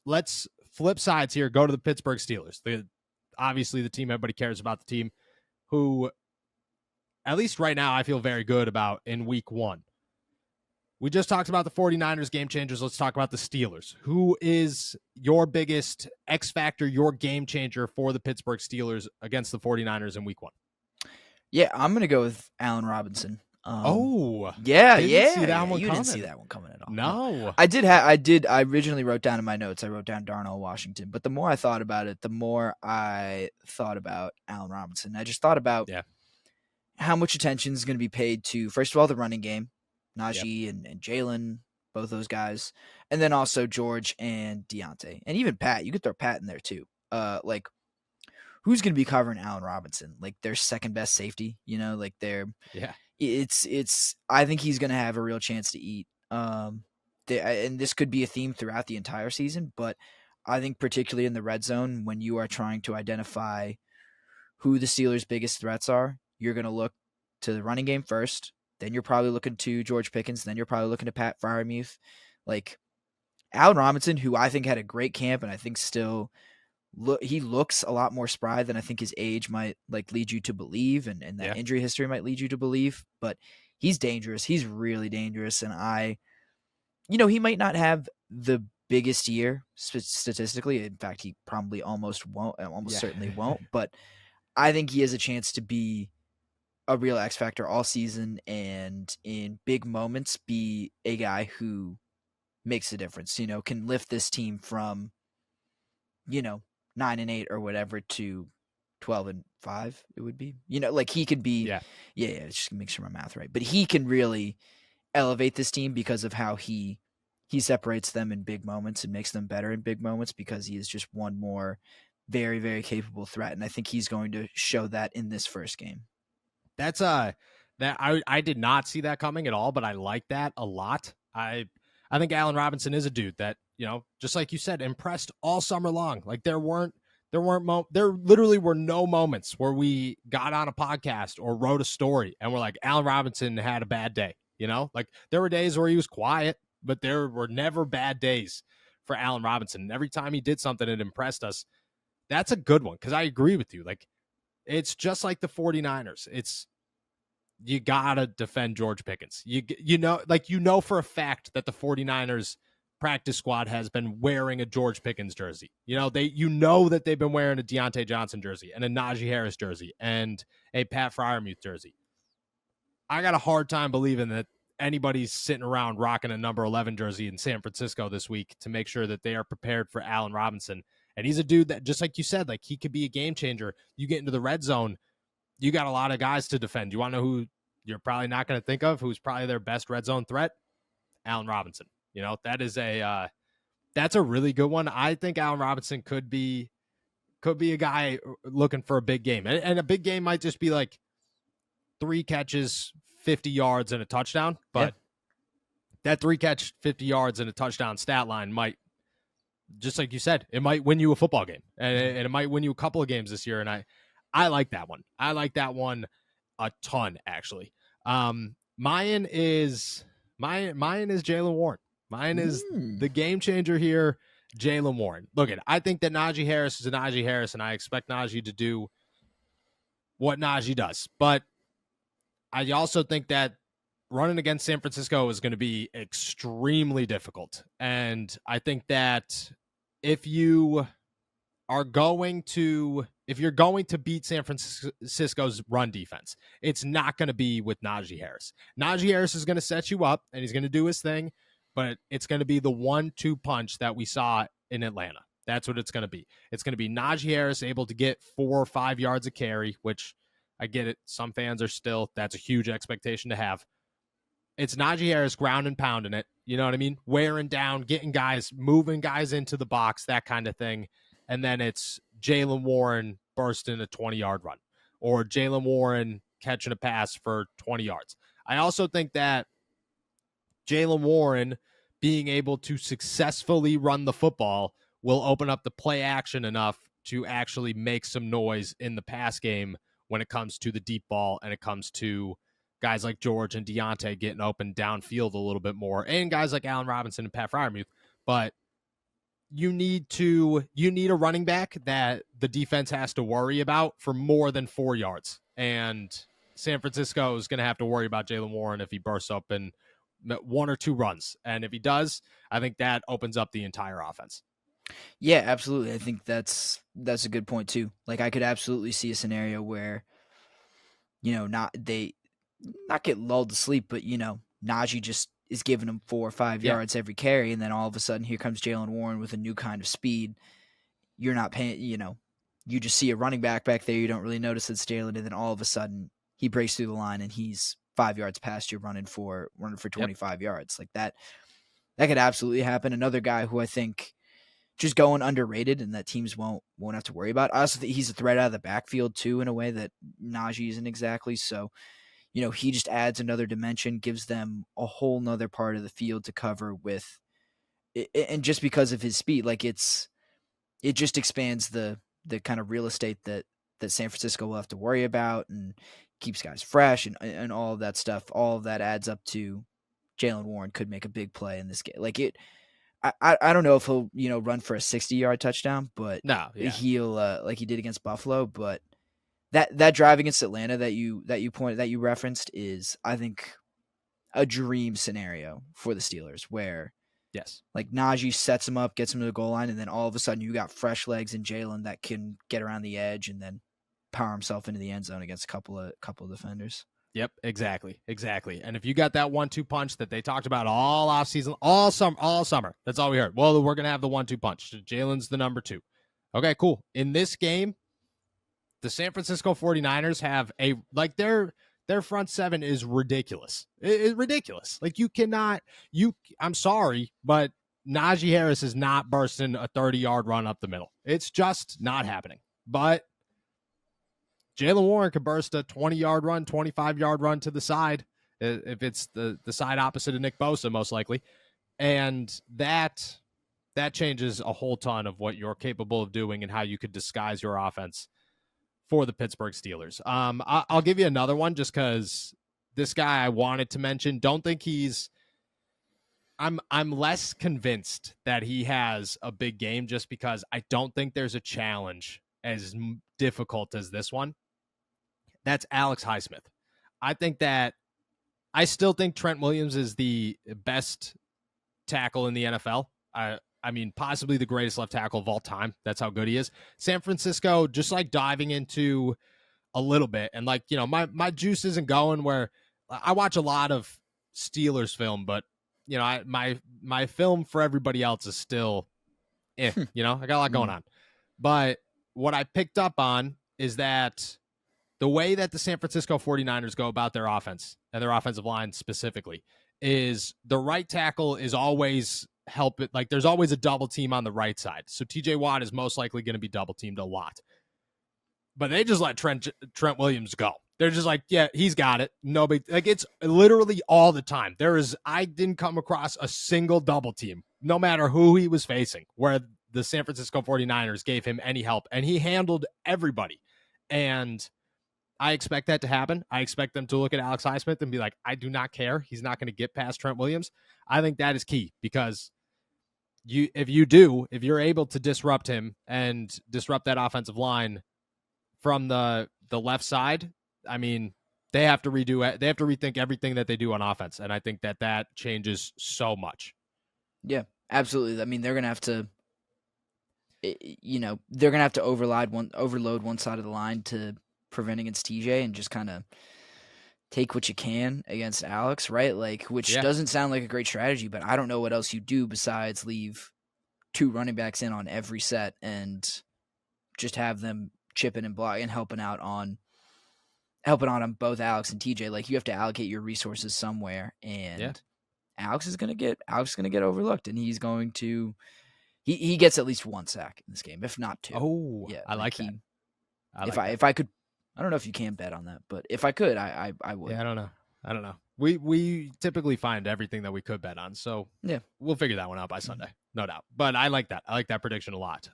let's flip sides here. Go to the Pittsburgh Steelers. Obviously the team everybody cares about, the team who, at least right now, I feel very good about in week 1. We just talked about the 49ers game changers. Let's talk about the Steelers. Who is your biggest X factor, your game changer for the Pittsburgh Steelers against the 49ers in week 1? Yeah, I'm going to go with Allen Robinson. Yeah. See that one you coming. Didn't see that one coming at all. No. I originally wrote down in my notes, I wrote down Darnell Washington, but the more I thought about it, the more I thought about Allen Robinson. I just thought about how much attention is going to be paid to, first of all, the running game, Najee and Jalen, both those guys, and then also George and Deontay, and even Pat. You could throw Pat in there too. Like, who's going to be covering Allen Robinson? Like, their second best safety, like they're It's I think he's going to have a real chance to eat. And this could be a theme throughout the entire season, but I think particularly in the red zone, when you are trying to identify who the Steelers' biggest threats are, you're going to look to the running game first. Then you're probably looking to George Pickens. Then you're probably looking to Pat Freiermuth. Like, Allen Robinson, who I think had a great camp, and I think still he looks a lot more spry than I think his age might lead you to believe, and that injury history might lead you to believe. But he's dangerous. He's really dangerous, and he might not have the biggest year statistically. In fact, he probably almost certainly won't. But I think he has a chance to be a real X factor all season, and in big moments be a guy who makes a difference. Can lift this team from 9-8 or whatever to 12-5. It would be, he could be, just make sure my math right. But he can really elevate this team because of how he separates them in big moments and makes them better in big moments, because he is just one more very, very capable threat. And I think he's going to show that in this first game. That's that I did not see that coming at all, but I like that a lot. I think Allen Robinson is a dude that, just like you said, impressed all summer long. Like, there literally were no moments where we got on a podcast or wrote a story and we're like, Allen Robinson had a bad day. Like, there were days where he was quiet, but there were never bad days for Allen Robinson. And every time he did something, it impressed us. That's a good one, because I agree with you. Like, it's just like the 49ers. You got to defend George Pickens. You for a fact that the 49ers practice squad has been wearing a George Pickens jersey. That they've been wearing a Deontay Johnson jersey and a Najee Harris jersey and a Pat Freiermuth jersey. I got a hard time believing that anybody's sitting around rocking a number 11 jersey in San Francisco this week to make sure that they are prepared for Allen Robinson. And he's a dude that, just like you said, like, he could be a game changer. You get into the red zone, you got a lot of guys to defend. You want to know who you're probably not going to think of, who's probably their best red zone threat? Allen Robinson. That's a really good one. I think Allen Robinson could be a guy looking for a big game. And a big game might just be like 3 catches, 50 yards, and a touchdown. But that 3 catch, 50 yards, and a touchdown stat line might, just like you said, it might win you a football game, and it might win you a couple of games this year. And I like that one. I like that one a ton, actually. Mine is Jaylen Warren. Mine is the game changer here, Jaylen Warren. Look, I think that Najee Harris is a Najee Harris, and I expect Najee to do what Najee does. But I also think that running against San Francisco is going to be extremely difficult. And I think that if you're going to beat San Francisco's run defense, it's not going to be with Najee Harris. Najee Harris is going to set you up, and he's going to do his thing, but it's going to be the 1-2 punch that we saw in Atlanta. That's what it's going to be. It's going to be Najee Harris able to get 4 or 5 yards of carry, which I get it. Some fans are still, that's a huge expectation to have. It's Najee Harris ground and pounding it. You know what I mean? Wearing down, getting guys, moving guys into the box, that kind of thing. And then it's Jaylen Warren bursting a 20-yard run, or Jaylen Warren catching a pass for 20 yards. I also think that Jaylen Warren being able to successfully run the football will open up the play action enough to actually make some noise in the pass game when it comes to the deep ball and it comes to guys like George and Deontay getting open downfield a little bit more, and guys like Allen Robinson and Pat Freiermuth. But you need a running back that the defense has to worry about for more than 4 yards. And San Francisco is going to have to worry about Jaylen Warren if he bursts up in 1 or 2 runs. And if he does, I think that opens up the entire offense. Yeah, absolutely. I think that's a good point too. Like I could absolutely see a scenario where, not get lulled to sleep, but Najee just is giving them 4 or 5 yards every carry, and then all of a sudden here comes Jaylen Warren with a new kind of speed. You're not paying, you just see a running back there. You don't really notice it's Jaylen, and then all of a sudden he breaks through the line and he's 5 yards past you, running for 25 yards. Like that could absolutely happen. Another guy who I think just going underrated and that teams won't have to worry about. I also think he's a threat out of the backfield too, in a way that Najee isn't exactly. So, he just adds another dimension, gives them a whole nother part of the field to cover with, and just because of his speed, like it just expands the kind of real estate that San Francisco will have to worry about, and keeps guys fresh and all of that stuff. All of that adds up to Jaylen Warren could make a big play in this game. Like I don't know if he'll run for a 60-yard touchdown, but he'll like he did against Buffalo. But that drive against Atlanta that you referenced is, I think, a dream scenario for the Steelers, where like Najee sets him up, gets him to the goal line, and then all of a sudden you got fresh legs in Jaylen that can get around the edge and then power himself into the end zone against a couple of defenders. Yep, exactly. And if you got that 1-2 punch that they talked about all offseason, all summer, that's all we heard. Well, we're going to have the 1-2 punch. Jalen's the number 2. Okay, cool. In this game, the San Francisco 49ers have their front seven is ridiculous. It's ridiculous. Like I'm sorry, but Najee Harris is not bursting a 30-yard run up the middle. It's just not happening. But Jaylen Warren could burst a 20-yard run, 25-yard run to the side, if it's the side opposite of Nick Bosa, most likely. And that changes a whole ton of what you're capable of doing and how you could disguise your offense for the Pittsburgh Steelers. I'll give you another one just because this guy I wanted to mention. Don't think I'm less convinced that he has a big game just because I don't think there's a challenge as difficult as this one. That's Alex Highsmith. I still think Trent Williams is the best tackle in the NFL. I mean, possibly the greatest left tackle of all time. That's how good he is. San Francisco, just like diving into a little bit, and my juice isn't going where I watch a lot of Steelers film, but my film for everybody else is still, I got a lot going on. But what I picked up on is that the way that the San Francisco 49ers go about their offense and their offensive line specifically is the right tackle is always there's always a double team on the right side. So TJ Watt is most likely going to be double teamed a lot. But they just let Trent Williams go. They're just like, yeah, he's got it. No big, it's literally all the time. I didn't come across a single double team, no matter who he was facing, where the San Francisco 49ers gave him any help, and he handled everybody. And I expect that to happen. I expect them to look at Alex Highsmith and be like, I do not care. He's not going to get past Trent Williams. I think that is key because if you're able to disrupt him and disrupt that offensive line from the left side, I mean, they have to redo it. They have to rethink everything that they do on offense. And I think that changes so much. Yeah, absolutely. I mean, they're going to have to, overload one side of the line to prevent against TJ and just kind of take what you can against Alex, right? Which doesn't sound like a great strategy, but I don't know what else you do besides leave 2 running backs in on every set and just have them chipping and blocking and helping out on both Alex and TJ. You have to allocate your resources somewhere, and Alex is going to get overlooked, and he's going to he gets at least 1 sack in this game, if not 2. Oh, yeah, I like that. If I could, I don't know if you can bet on that, but if I could, I would. Yeah, I don't know. We typically find everything that we could bet on, so we'll figure that one out by Sunday, no doubt. But I like that. I like that prediction a lot.